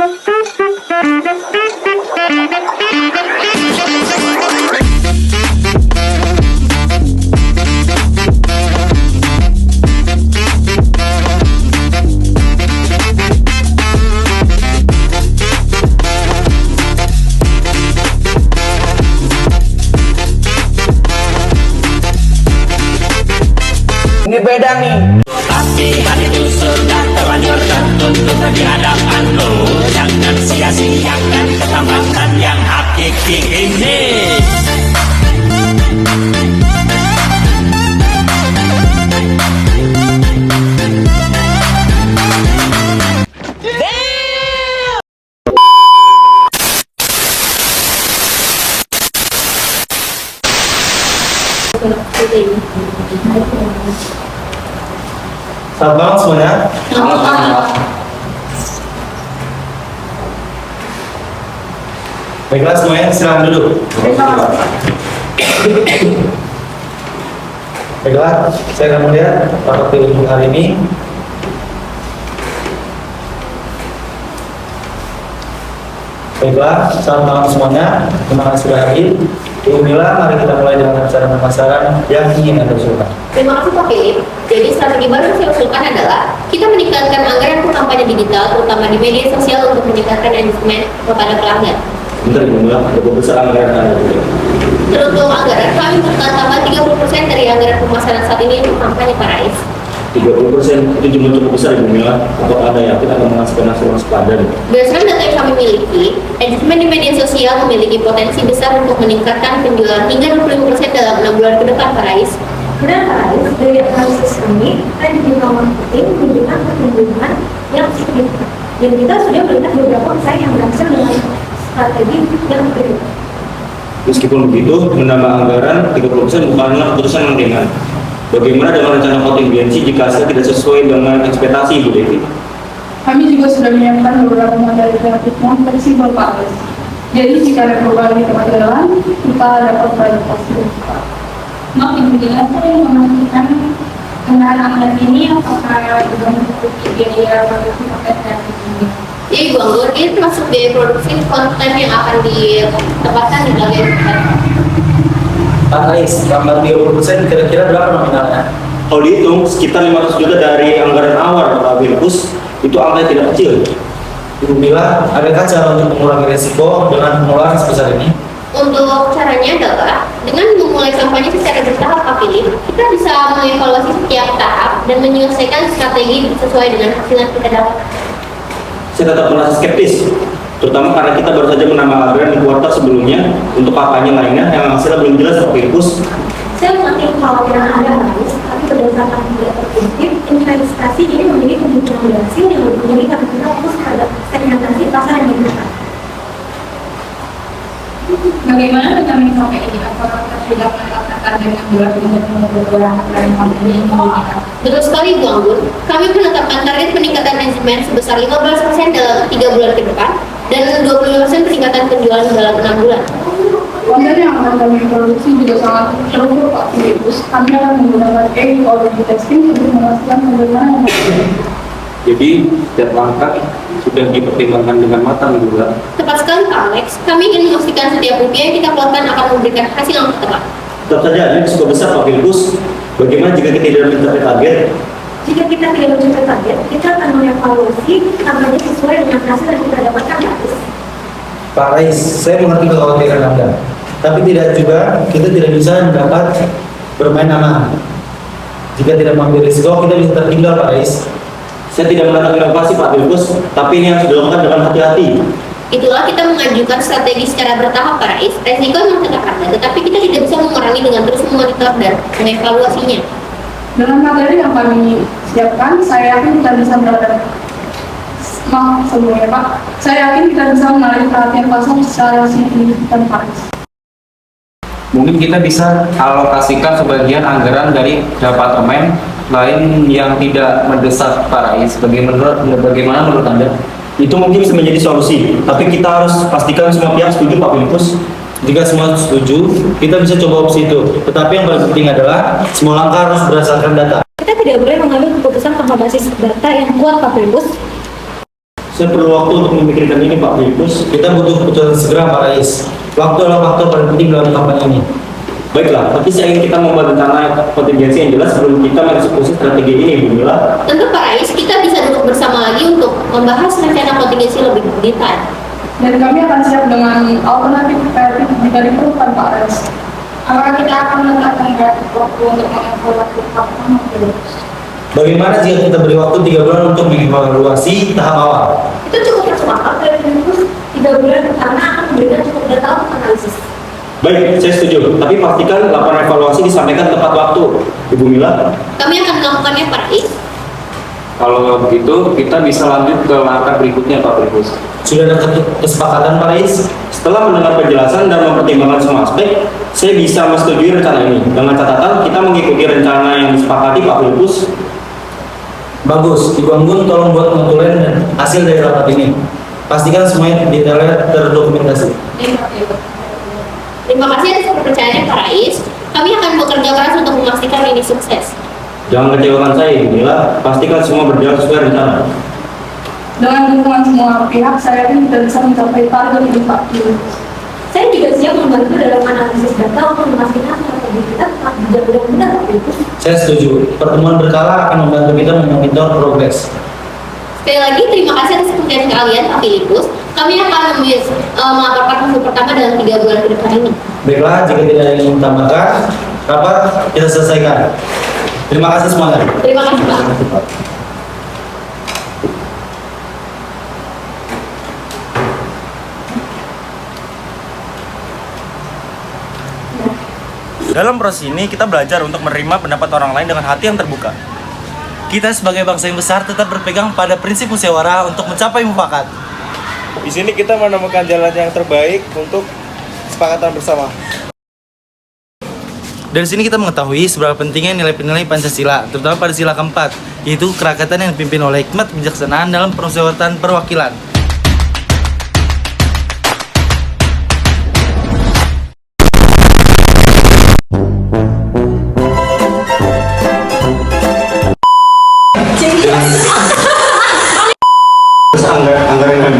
Ini beda nih. Tapi hari itu sudah terlanjur tertutup di hadapan lo. Jangan sia-siakan kesempatan yang hakiki ini. Selamat malam semuanya. Baiklah semuanya, silakan duduk. Baiklah, saya akan melihat rapat untuk hari ini. Baiklah, selamat malam semuanya. Terima kasih sudah hadir. Ibu Mila, mari kita mulai dengan acara pemasaran yang ingin Anda usulkan. Terima kasih Pak Philip. Jadi strategi baru yang saya usulkan adalah kita meningkatkan anggaran untuk kampanye digital, terutama di media sosial untuk meningkatkan engagement kepada pelanggan. Bentar Ibu Mila, ada besar anggaran Anda juga. Teruntuk anggaran, kami bertambah 30% dari anggaran pemasaran saat ini untuk kampanye Parais. 30% itu jumlah cukup besar Ibu Mila. Atau Anda yakin akan menghasilkan hasil yang sepadan? Berdasarkan data yang kami miliki, engagement di media sosial memiliki potensi besar untuk meningkatkan penjualan hingga 25% dalam 6 bulan ke depan Parais. Benar Parais, dari analisis kami, tren digital marketing menunjukkan pertumbuhan yang signifikan. Dan kita sudah melihat beberapa pesaing yang berhasil dengan strategi yang berbeda. Meskipun begitu, menambah anggaran 30% bukanlah keputusan yang ringan. Bagaimana dengan rencana kontingensi jika hasil tidak sesuai dengan ekspektasi, Bu Devi? Kami juga sudah menyiapkan beberapa materi kreatif yang fleksibel Pak Alex. Jadi jika ada perubahan di tempat jalan, kita dapat beradaptasi. Maaf Ibu Dila, saya ingin memastikan kendaraan anggaran ini apakah juga mengikuti biaya produksi konten kreatif ini? Jadi Bu Anggur, ini termasuk biaya produksi konten yang akan ditempatkan di dalam website. Pak Ais, tambah 30% kira-kira berapa nominalnya? Kalau dihitung, sekitar 500 juta dari anggaran awal Pak Bilkus, itu angka yang tidak kecil. Ibu Mila, adakah cara untuk mengurangi risiko dengan pengeluaran sebesar ini? Untuk caranya adalah dengan memulai kampanye secara bertahap Pak Philip, kita bisa mengevaluasi setiap tahap dan menyelesaikan strategi sesuai dengan hasil yang kita dapat. Saya tetap merasa skeptis, terutama karena kita baru saja menambah anggaran di kuartal sebelumnya untuk kampanye lainnya yang hasilnya belum jelas Pak Bilkus. Saya mengerti kekhawatiran Anda Parais, tapi berdasarkan data terkunci, investasi ini memiliki kebutuhan berhasil yang lebih tinggi karena kita fokus pada segmentasi pasar yang lebih besar. Bagaimana dengan mencapai ini? Apakah kita sudah menetapkan target yang jelas untuk mengubah anggaran kampanye ini? Betul sekali Bu Anggur, kami menetapkan target peningkatan engagement sebesar 15% dalam 3 bulan ke depan dan 25% peningkatan penjualan dalam 6 bulan. Konten yang akan kami produksi juga sangat terukur Pak Bilkus. Kami akan menggunakan A/B testing untuk memastikan bagaimana yang Jadi, setiap langkah sudah dipertimbangkan dengan matang juga. Tepat sekali Pak Alex, kami ingin memastikan setiap rupiah yang kita keluarkan akan memberikan hasil yang tepat. Tetap saja ada risiko besar Pak Bilkus. Bagaimana jika kita tidak mencapai target? Jika kita tidak mencapai target, kita akan mengevaluasi kampanye sesuai dengan hasil yang kita dapatkan Parais. Pak Ais, saya mengerti kekhawatiran Anda. Tapi tidak juga, kita tidak bisa mendapat bermain aman. Jika tidak mengambil risiko, kita bisa tertinggal Pak Ais. Saya tidak menentang inovasi Pak Bilkus, tapi ini harus dilakukan dengan hati-hati. Itulah kita mengajukan strategi secara bertahap Parais. Resiko memang tetap ada, tetapi kita tidak bisa mengurangi dengan terus memonitor dan mengevaluasinya. Dengan materi yang kami siapkan, saya yakin kita bisa sebelumnya Pak, saya yakin kita bisa menarik perhatian pasar secara signifikan Parais. Mungkin kita bisa alokasikan sebagian anggaran dari departemen lain yang tidak mendesak Parais. Bagaimana menurut Anda? Itu mungkin bisa menjadi solusi, tapi kita harus pastikan semua pihak setuju Pak Bilkus. Jika semua setuju, kita bisa coba opsi itu. Tetapi yang paling penting adalah semua langkah harus berdasarkan data. Kita tidak boleh mengambil keputusan tanpa basis data yang kuat Pak Bilkus. Saya perlu waktu untuk memikirkan ini Pak Filipus. Kita butuh keputusan segera Pak Rais. Waktu adalah faktor paling penting dalam kampanye ini. Baiklah, tapi saya ingin kita membuat rencana kontingensi yang jelas sebelum kita mengeksekusi strategi ini, Bu Mila. Tentu Pak Rais, kita bisa duduk bersama lagi untuk membahas rencana kontingensi lebih detail. Dan kami akan siap dengan alternatif kreatif jika diperlukan Pak Rais. Apakah kita akan menetapkan waktu untuk mengevaluasi tahap Filipus? Bagaimana jika kita beri waktu 3 bulan untuk mengevaluasi tahap awal? Itu cukup masuk akal dari Filipus. 3 bulan pertama akan memberikan cukup data untuk analisis. Baik, saya setuju. Tapi pastikan laporan evaluasi disampaikan tepat waktu, Ibu Mila. Kami akan melakukannya Pak Rais. Kalau begitu, kita bisa lanjut ke langkah berikutnya Pak Filipus. Sudah ada kesepakatan Pak Rais? Setelah mendengar penjelasan dan mempertimbangkan semua aspek, saya bisa menyetujui rencana ini. Dengan catatan, kita mengikuti rencana yang disepakati Pak Filipus. Bagus, Ibu Anggun tolong buat notulen dan hasil dari rapat ini. Pastikan semuanya detailnya terdokumentasi. Terima kasih atas kepercayaannya Pak Rais. Kami akan bekerja keras untuk memastikan ini sukses. Jangan kecewakan saya, Ibu Mila. Pastikan semua berjalan sesuai rencana. Dengan dukungan semua pihak, saya yakin kita bisa mencapai target ini Pak Filipus. Saya juga siap membantu dalam analisis data untuk memastikan strategi kita tetap berjalan dengan benar, Pak Filipus. Saya setuju. Pertemuan berkala akan membantu kita memonitor progres. Sekali lagi, terima kasih atas kepercayaan kalian Pak Filipus. Kami akan melaporkan hasil pertama dalam 3 bulan ke depan ini. Baiklah, jika tidak ada yang ingin tambahkan, rapat kita selesaikan. Terima kasih semuanya. Terima kasih Pak. Dalam proses ini, kita belajar untuk menerima pendapat orang lain dengan hati yang terbuka. Kita sebagai bangsa yang besar tetap berpegang pada prinsip musyawarah untuk mencapai mufakat. Di sini kita menemukan jalan yang terbaik untuk kesepakatan bersama. Dari sini kita mengetahui seberapa pentingnya nilai-nilai Pancasila, terutama pada sila keempat, yaitu kerakyatan yang dipimpin oleh hikmat kebijaksanaan dalam permusyawaratan perwakilan. Terus anggaran